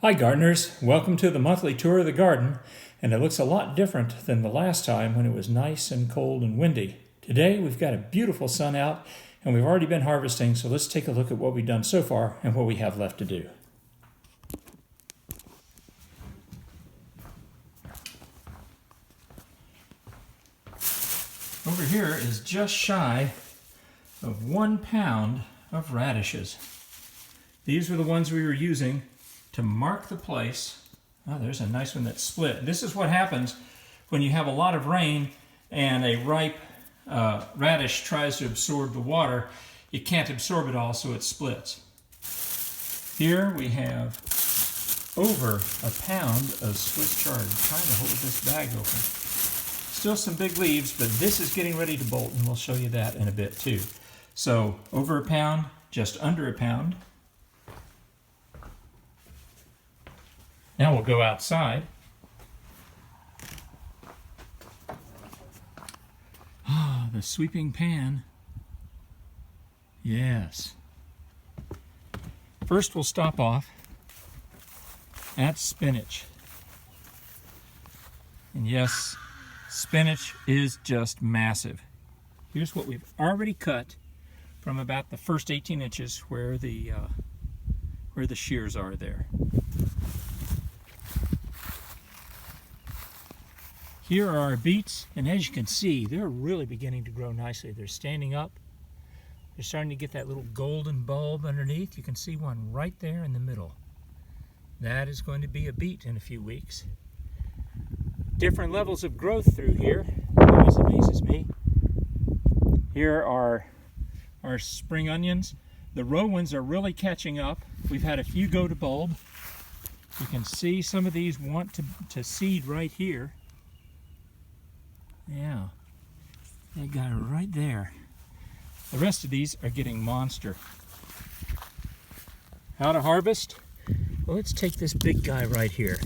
Hi gardeners, welcome to the monthly tour of the garden, and it looks a lot different than the last time when it was nice and cold and windy. Today we've got a beautiful sun out and we've already been harvesting, so let's take a look at what we've done so far and what we have left to do. Over here is just shy of 1 pound of radishes. These were the ones we were using to mark the place. Oh, there's a nice one that's split. This is what happens when you have a lot of rain and a ripe radish tries to absorb the water. It can't absorb it all, so it splits. Here we have over 1 pound of Swiss chard. I'm trying to hold this bag open. Still some big leaves, but this is getting ready to bolt, and we'll show you that in a bit too. So over 1 pound, just under 1 pound. Now we'll go outside. Ah, the sweeping pan. Yes. First we'll stop off at spinach. And yes, spinach is just massive. Here's what we've already cut from about the first 18 inches where the shears are there. Here are our beets, and as you can see, they're really beginning to grow nicely. They're standing up. They're starting to get that little golden bulb underneath. You can see one right there in the middle. That is going to be a beet in a few weeks. Different levels of growth through here. It always amazes me. Here are our spring onions. The row ones are really catching up. We've had a few go to bulb. You can see some of these want to seed right here. Yeah, that guy right there. The rest of these are getting monster. How to harvest? Well, let's take this big guy right here.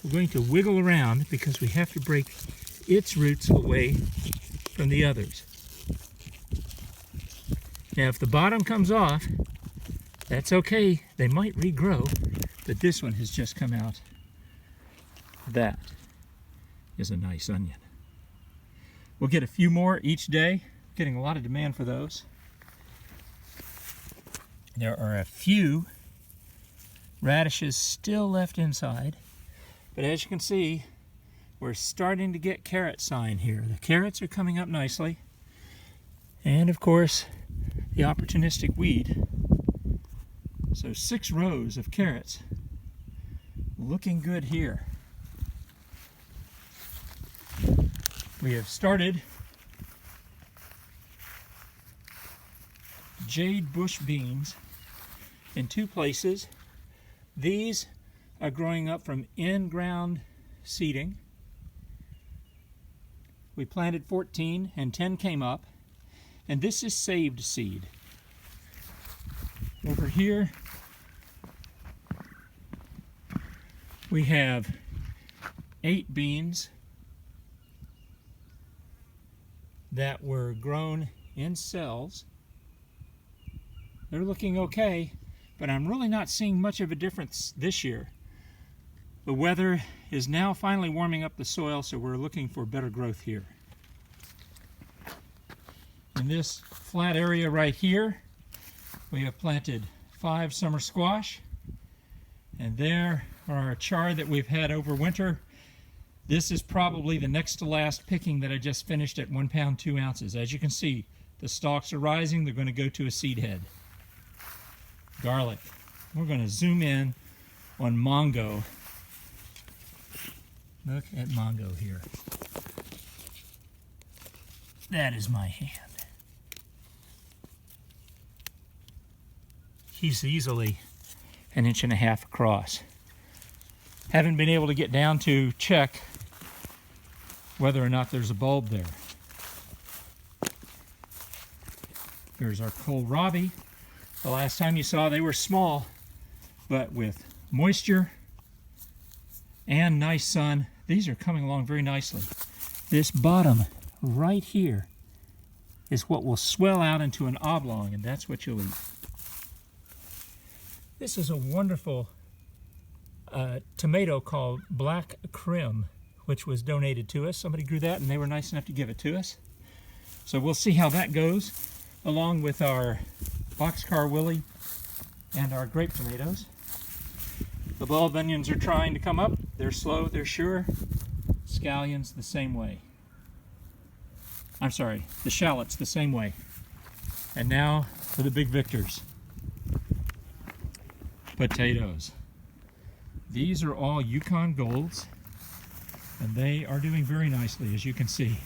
We're going to wiggle around because we have to break its roots away from the others. Now, if the bottom comes off, that's okay. They might regrow, but this one has just come out. That is a nice onion. We'll get a few more each day. Getting a lot of demand for those. There are a few radishes still left inside, but as you can see, we're starting to get carrot sign here. The carrots are coming up nicely, and of course the opportunistic weed. So 6 rows of carrots looking good here. We have started jade bush beans in 2 places. These are growing up from in-ground seeding. We planted 14 and 10 came up, and this is saved seed. Over here we have 8 beans that were grown in cells. They're looking okay, but I'm really not seeing much of a difference this year. The weather is now finally warming up the soil, so we're looking for better growth here. In this flat area right here, we have planted 5 summer squash, and there are our chard that we've had over winter. This is probably the next to last picking that I just finished at 1 pound 2 ounces. As you can see, the stalks are rising. They're going to go to a seed head. Garlic. We're going to zoom in on mango. Look at mango here. That is my hand. He's easily 1.5 inches across. Haven't been able to get down to check whether or not there's a bulb there. There's our kohlrabi. The last time you saw they were small, but with moisture and nice sun, these are coming along very nicely. This bottom right here is what will swell out into an oblong, and that's what you'll eat. This is a wonderful tomato called Black Krim, which was donated to us. Somebody grew that and they were nice enough to give it to us. So we'll see how that goes, along with our Boxcar Willie and our grape tomatoes. The bulb onions are trying to come up. They're slow, they're sure. Scallions the same way. I'm sorry, the shallots the same way. And now for the big victors. Potatoes. These are all Yukon Golds, and they are doing very nicely, as you can see.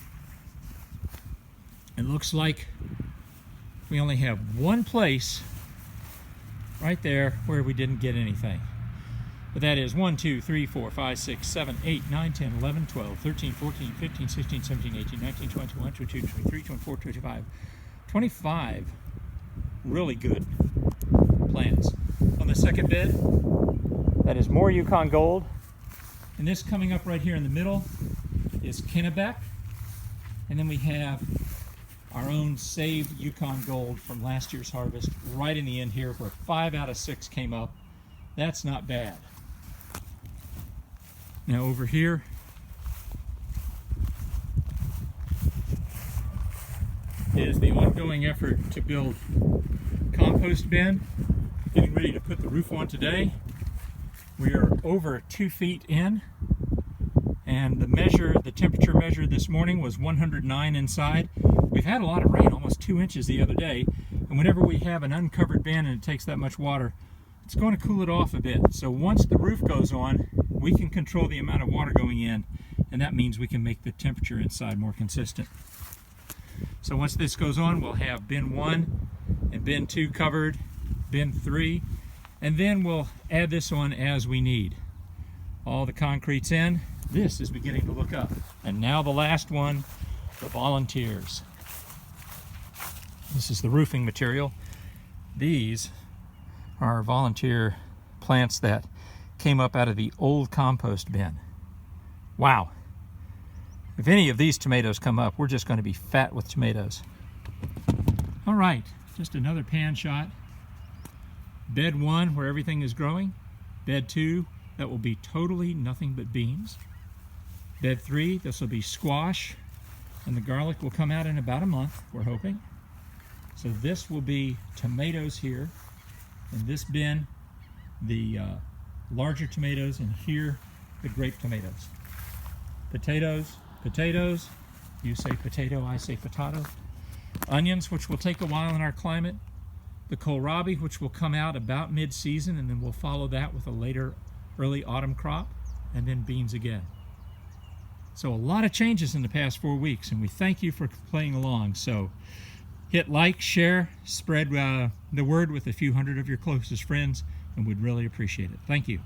It looks like we only have one place right there where we didn't get anything. But that is 1, 2, 3, 4, 5, 6, 7, 8, 9, 10, 11, 12, 13, 14, 15, 16, 17, 18, 19, 20, 21, 22, 23, 24, 25. 25 really good plants. On the second bed, that is more Yukon Gold. And this coming up right here in the middle is Kennebec. And then we have our own saved Yukon Gold from last year's harvest right in the end here, where 5 out of 6 came up. That's not bad. Now over here, is the ongoing effort to build compost bin. Getting ready to put the roof on today. We are over 2 feet in, and the temperature measure this morning was 109 inside. We've had a lot of rain, almost 2 inches the other day, and whenever we have an uncovered bin and it takes that much water, it's going to cool it off a bit. So once the roof goes on, we can control the amount of water going in, and that means we can make the temperature inside more consistent. So once this goes on, we'll have bin 1 and bin 2 covered, bin 3, and then we'll add this on as we need. All the concrete's in. This is beginning to look up. And now the last one, the volunteers. This is the roofing material. These are volunteer plants that came up out of the old compost bin. Wow. If any of these tomatoes come up, we're just going to be fat with tomatoes. All right, just another pan shot. Bed 1, where everything is growing. Bed 2, that will be totally nothing but beans. Bed 3, this will be squash, and the garlic will come out in about a month, we're hoping. So this will be tomatoes here. In this bin, the larger tomatoes, and here, the grape tomatoes. Potatoes, potatoes. You say potato, I say potato. Onions, which will take a while in our climate. The kohlrabi, which will come out about mid-season, and then we'll follow that with a later early autumn crop, and then beans again. So a lot of changes in the past 4 weeks, and we thank you for playing along. So hit like, share, spread the word with a few hundred of your closest friends, and we'd really appreciate it. Thank you.